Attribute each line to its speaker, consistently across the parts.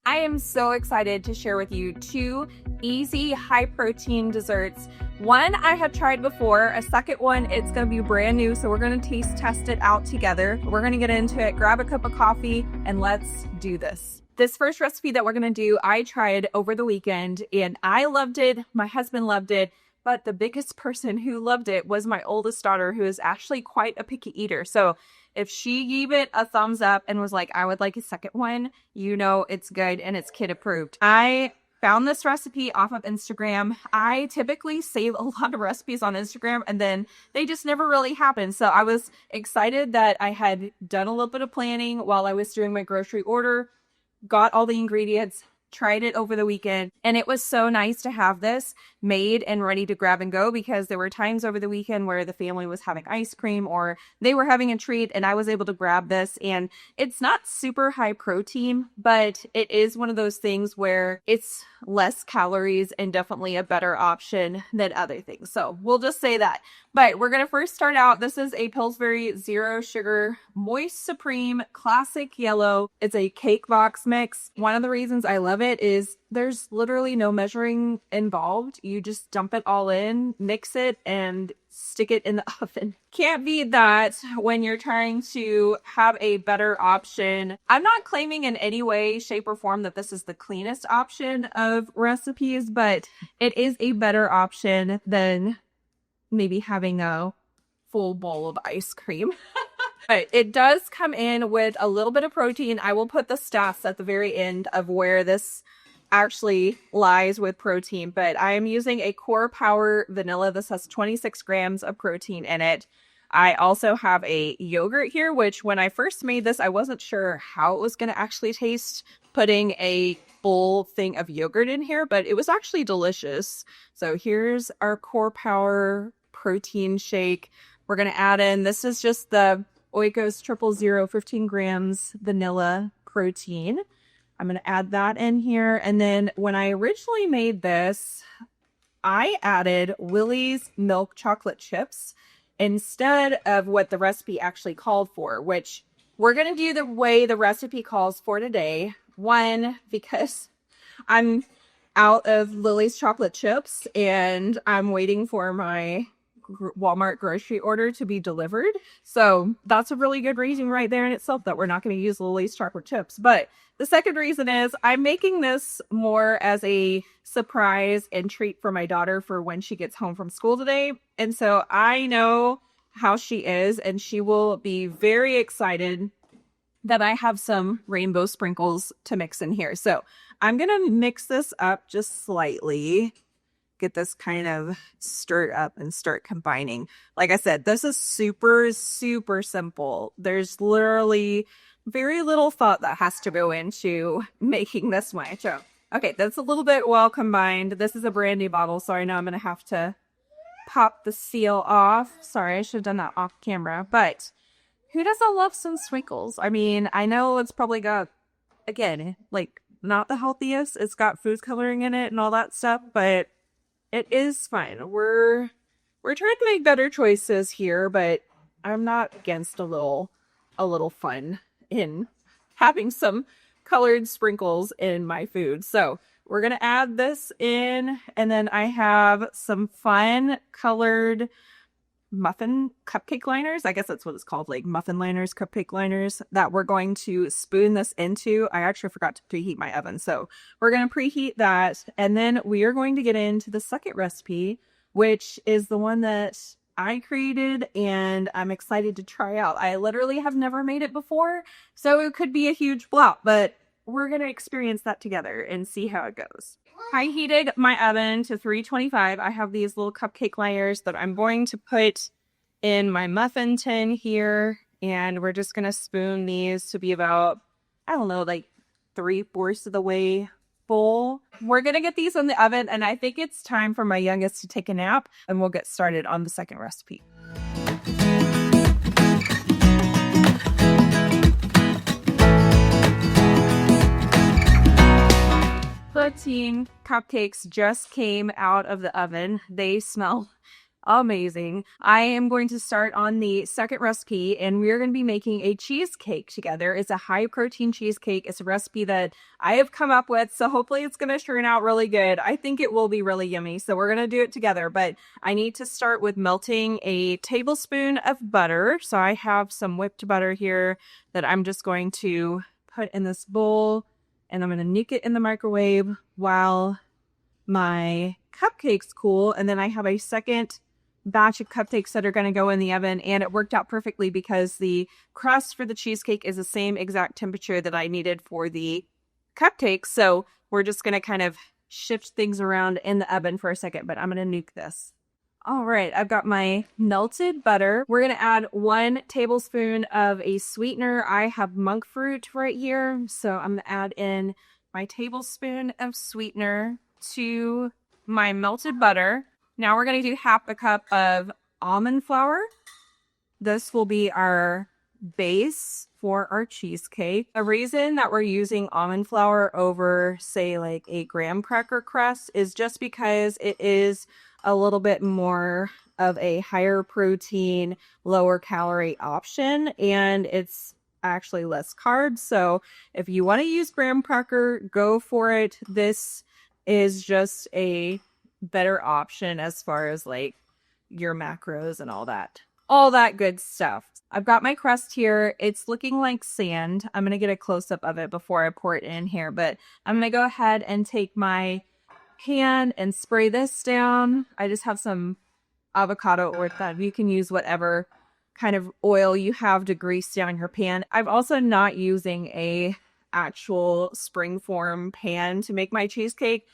Speaker 1: I am so excited to share with you two easy high protein desserts. One I have tried before, a second one it's going to be brand new, so we're going to taste test it out together. We're going to get into it, grab a cup of coffee, and let's do this. This first recipe that we're going to do, I tried over the weekend and I loved it. My husband loved it. But the biggest person who loved it was my oldest daughter, who is actually quite a picky eater. So if she gave it a thumbs up and was like, I would like a second one, you know it's good and it's kid approved. I found this recipe off of Instagram. I typically save a lot of recipes on Instagram and then they just never really happen. So I was excited that I had done a little bit of planning while I was doing my grocery order, got all the ingredients, tried it over the weekend, and it was so nice to have this made and ready to grab and go, because there were times over the weekend where the family was having ice cream or they were having a treat and I was able to grab this. And it's not super high protein, but it is one of those things where it's less calories and definitely a better option than other things. So we'll just say that. But we're going to first start out. This is a Pillsbury Zero Sugar Moist Supreme Classic Yellow. It's a cake box mix. One of the reasons I love it is there's literally no measuring involved. You just dump it all in, mix it, and stick it in the oven. Can't beat that when you're trying to have a better option. I'm not claiming in any way, shape, or form that this is the cleanest option of recipes, but it is a better option than maybe having a full bowl of ice cream. But it does come in with a little bit of protein. I will put the stats at the very end of where this actually lies with protein, but I am using a Core Power Vanilla. This has 26 grams of protein in it. I also have a yogurt here, which when I first made this, I wasn't sure how it was going to actually taste putting a full thing of yogurt in here, but it was actually delicious. So here's our Core Power protein shake. We're going to add in, this is just the Oikos 000 15 grams vanilla protein. I'm going to add that in here. And then when I originally made this, I added Willie's milk chocolate chips instead of what the recipe actually called for, which we're going to do the way the recipe calls for today. One, because I'm out of Lily's chocolate chips and I'm waiting for my Walmart grocery order to be delivered. So that's a really good reason right there in itself that we're not going to use Lily's chocolate chips. But the second reason is I'm making this more as a surprise and treat for my daughter for when she gets home from school today. And so I know how she is, and she will be very excited that I have some rainbow sprinkles to mix in here. So I'm going to mix this up just slightly, get this kind of stirred up and start combining. Like I said, this is super, super simple. There's literally very little thought that has to go into making this one. So, okay, that's a little bit well combined. This is a brandy bottle, so I know I'm going to have to pop the seal off. Sorry, I should have done that off camera. But who doesn't love some sprinkles? I mean, I know it's probably got, again, like not the healthiest. It's got food coloring in it and all that stuff, but it is fine. We're trying to make better choices here, but I'm not against a little fun in having some colored sprinkles in my food. So we're going to add this in, and then I have some fun colored muffin cupcake liners. I guess that's what it's called, like muffin liners, cupcake liners, that we're going to spoon this into. I actually forgot to preheat my oven, so we're going to preheat that, and then we are going to get into the second recipe, which is the one that I created and I'm excited to try out. I literally have never made it before, so it could be a huge flop, but we're going to experience that together and see how it goes. I heated my oven to 325. I have these little cupcake layers that I'm going to put in my muffin tin here, and we're just going to spoon these to be about, I don't know, like 3/4 of the way full. We're going to get these in the oven, and I think it's time for my youngest to take a nap, and we'll get started on the second recipe. Protein cupcakes just came out of the oven. They smell Amazing. I am going to start on the second recipe, and we're going to be making a cheesecake together. It's a high protein cheesecake. It's a recipe that I have come up with, so hopefully it's going to turn out really good. I think it will be really yummy, so we're going to do it together. But I need to start with melting a tablespoon of butter. So I have some whipped butter here that I'm just going to put in this bowl, and I'm going to nuke it in the microwave while my cupcakes cool. And then I have a second batch of cupcakes that are going to go in the oven, and it worked out perfectly because the crust for the cheesecake is the same exact temperature that I needed for the cupcakes. So we're just going to kind of shift things around in the oven for a second, but I'm going to nuke this. All right, I've got my melted butter. We're going to add 1 tablespoon of a sweetener. I have monk fruit right here, so I'm going to add in my tablespoon of sweetener to my melted butter. Now we're going to do half a cup of almond flour. This will be our base for our cheesecake. The reason that we're using almond flour over, say, like a graham cracker crust is just because it is a little bit more of a higher protein, lower calorie option, and it's actually less carbs. So if you want to use graham cracker, go for it. This is just a better option as far as like your macros and all that good stuff. I've got my crust here. It's looking like sand. I'm going to get a close-up of it before I pour it in here, but I'm going to go ahead and take my pan and spray this down. I just have some avocado oil. You can use whatever kind of oil you have to grease down your pan. I'm also not using a actual springform pan to make my cheesecake.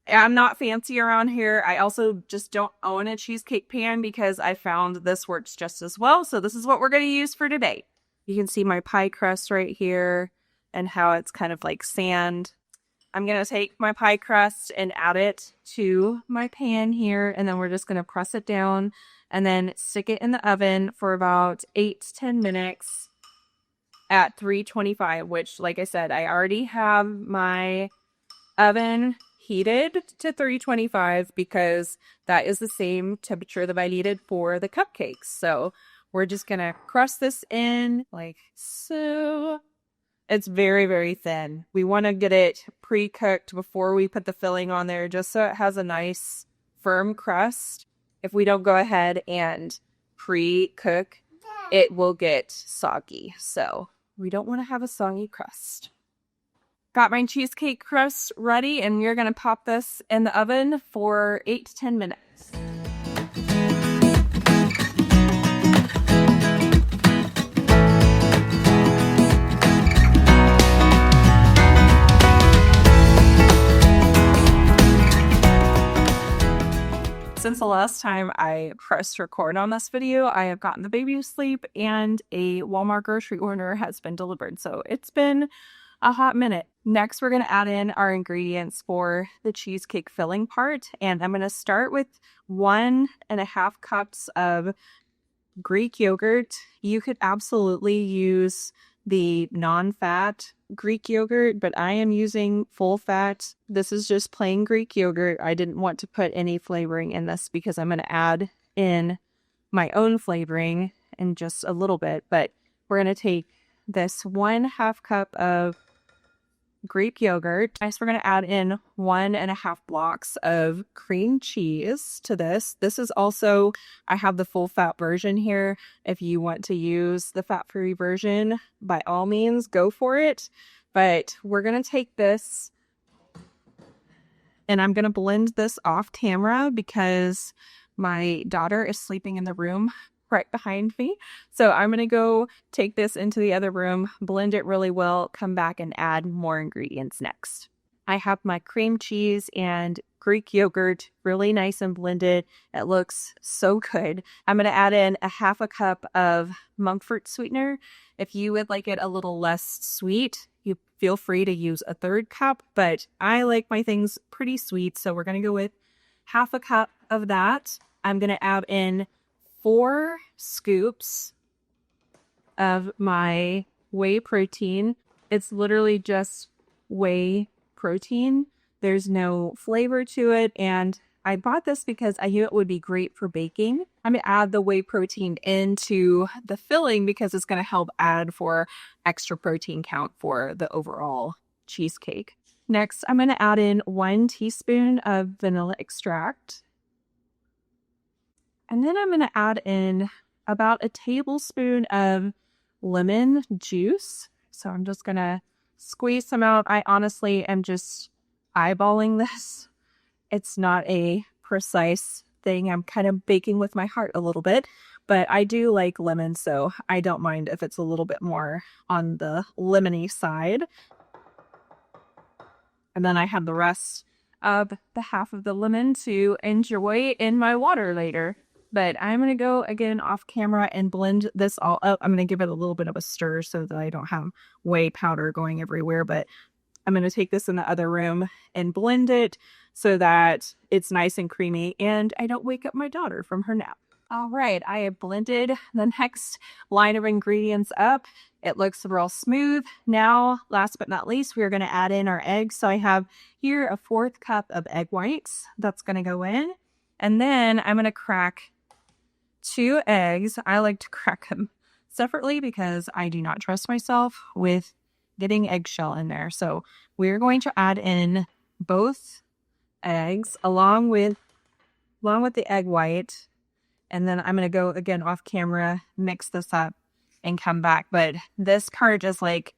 Speaker 1: I'm not fancy around here. I also just don't own a cheesecake pan because I found this works just as well. So this is what we're going to use for today. You can see my pie crust right here and how it's kind of like sand. I'm going to take my pie crust and add it to my pan here. And then we're just going to press it down and then stick it in the oven for about 8 to 10 minutes at 325, which, like I said, I already have my oven heated to 325 because that is the same temperature that I needed for the cupcakes. So we're just gonna crust this in like so. It's very, very thin. We want to get it pre-cooked before we put the filling on there just so it has a nice firm crust. If we don't go ahead and pre-cook, it will get soggy. So we don't want to have a soggy crust. Got my cheesecake crust ready, and we're going to pop this in the oven for 8 to 10 minutes. Since the last time I pressed record on this video, I have gotten the baby to sleep and a Walmart grocery order has been delivered. So it's been a hot minute. Next, we're going to add in our ingredients for the cheesecake filling part. And I'm going to start with 1.5 cups of Greek yogurt. You could absolutely use the non-fat Greek yogurt, but I am using full fat. This is just plain Greek yogurt. I didn't want to put any flavoring in this because I'm going to add in my own flavoring in just a little bit. But we're going to take this 1/2 cup of Greek yogurt. Next, we're going to add in 1.5 blocks of cream cheese to this. This is also, I have the full fat version here. If you want to use the fat-free version, by all means, go for it. But we're going to take this and I'm going to blend this off camera because my daughter is sleeping in the room right behind me. So I'm going to go take this into the other room, blend it really well, come back and add more ingredients next. I have my cream cheese and Greek yogurt really nice and blended. It looks so good. I'm going to add in 1/2 cup of monk fruit sweetener. If you would like it a little less sweet, you feel free to use 1/3 cup, but I like my things pretty sweet, so we're going to go with 1/2 cup of that. I'm going to add in 4 scoops of my whey protein. It's literally just whey protein. There's no flavor to it, and I bought this because I knew it would be great for baking. I'm going to add the whey protein into the filling because it's going to help add for extra protein count for the overall cheesecake. Next, I'm going to add in 1 teaspoon of vanilla extract. And then I'm going to add in about a tablespoon of lemon juice. So I'm just going to squeeze some out. I honestly am just eyeballing this. It's not a precise thing. I'm kind of baking with my heart a little bit, but I do like lemon, so I don't mind if it's a little bit more on the lemony side. And then I have the rest of the half of the lemon to enjoy in my water later. But I'm going to go again off camera and blend this all up. I'm going to give it a little bit of a stir so that I don't have whey powder going everywhere. But I'm going to take this in the other room and blend it so that it's nice and creamy and I don't wake up my daughter from her nap. All right, I have blended the next line of ingredients up. It looks real smooth. Now, last but not least, we're going to add in our eggs. So I have here a 1/4 cup of egg whites that's going to go in. And then I'm going to crack 2 eggs. I like to crack them separately because I do not trust myself with getting eggshell in there. So we're going to add in both eggs along with the egg white. And then I'm going to go again off camera, mix this up and come back. But this part is like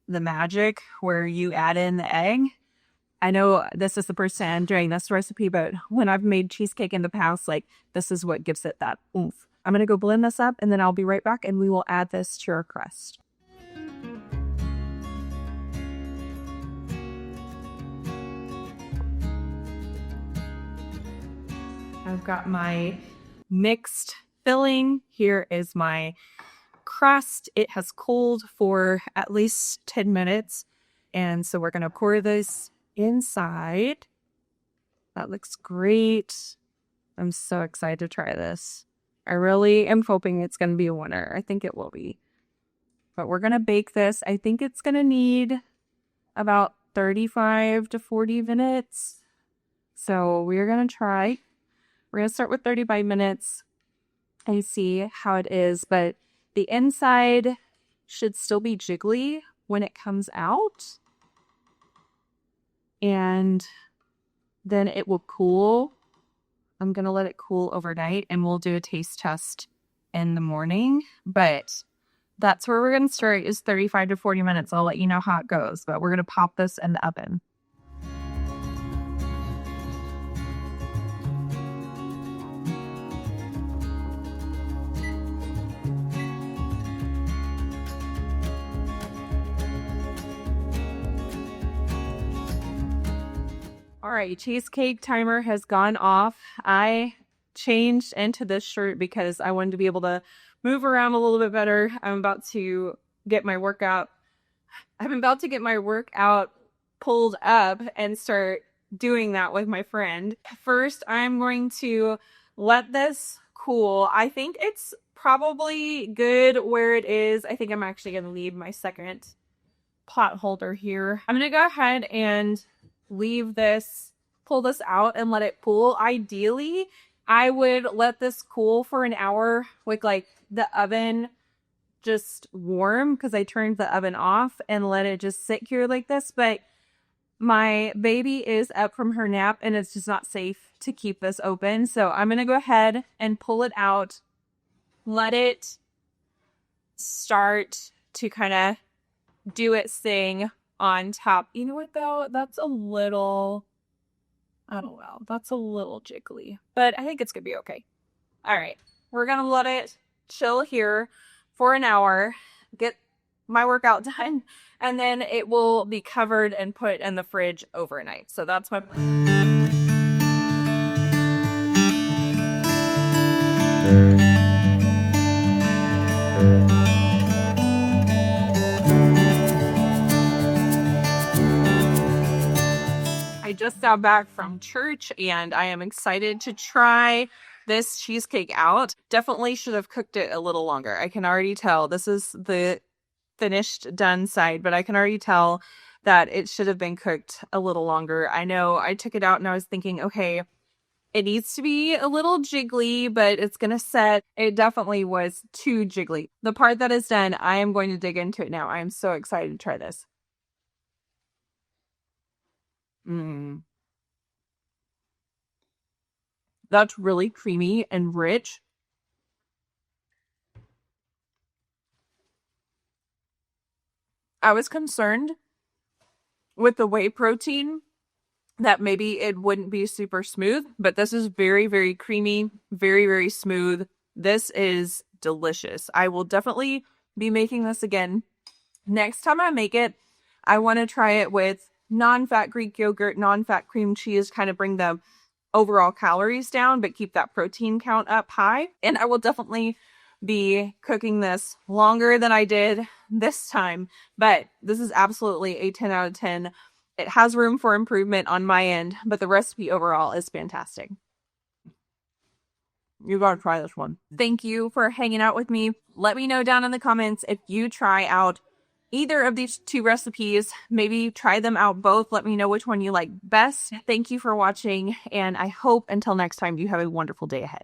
Speaker 1: the magic where you add in the egg. I know this is the first time I'm doing this recipe, but when I've made cheesecake in the past, like this is what gives it that oomph. I'm going to go blend this up and then I'll be right back and we will add this to our crust. I've got my mixed filling. Here is my crust. It has cooled for at least 10 minutes. And so we're going to pour this inside. That looks great. I'm so excited to try this. I really am hoping it's going to be a winner. I think it will be. But we're going to bake this. I think it's going to need about 35 to 40 minutes. So we're going to try. We're going to start with 35 minutes and see how it is. But the inside should still be jiggly when it comes out. And then it will cool. I'm going to let it cool overnight and we'll do a taste test in the morning. But that's where we're going to start is 35 to 40 minutes. I'll let you know how it goes. But we're going to pop this in the oven. All right, cheesecake timer has gone off. I changed into this shirt because I wanted to be able to move around a little bit better. I'm about to get my workout. I'm about to get my workout pulled up and start doing that with my friend. First, I'm going to let this cool. I think it's probably good where it is. I think I'm actually going to leave my second pot holder here. I'm going to go ahead and leave this, pull this out and let it cool. Ideally, I would let this cool for an hour with like the oven just warm because I turned the oven off and let it just sit here like this. But my baby is up from her nap and it's just not safe to keep this open. So I'm going to go ahead and pull it out, let it start to kind of do its thing on top. You know what though? That's a little, I don't know. That's a little jiggly, but I think it's gonna be okay. All right. We're gonna let it chill here for an hour, get my workout done, and then it will be covered and put in the fridge overnight. So that's my plan. I just got back from church and I am excited to try this cheesecake out. Definitely should have cooked it a little longer. I can already tell this is the finished done side, but I can already tell that it should have been cooked a little longer. I know I took it out and I was thinking, okay, It needs to be a little jiggly, but it's going to set. It definitely was too jiggly. The part that is done, I am going to dig into it now. I am so excited to try this. That's really creamy and rich. I was concerned with the whey protein that maybe it wouldn't be super smooth, but this is very, very creamy, very, very smooth. This is delicious. I will definitely be making this again. Next time I make it, I want to try it with non-fat Greek yogurt, non-fat cream cheese, kind of bring the overall calories down, but keep that protein count up high. And I will definitely be cooking this longer than I did this time, but this is absolutely a 10 out of 10. It has room for improvement on my end, but the recipe overall is fantastic. You gotta try this one. Thank you for hanging out with me. Let me know down in the comments if you try out either of these two recipes. Maybe try them out both. Let me know which one you like best. Thank you for watching, and I hope until next time you have a wonderful day ahead.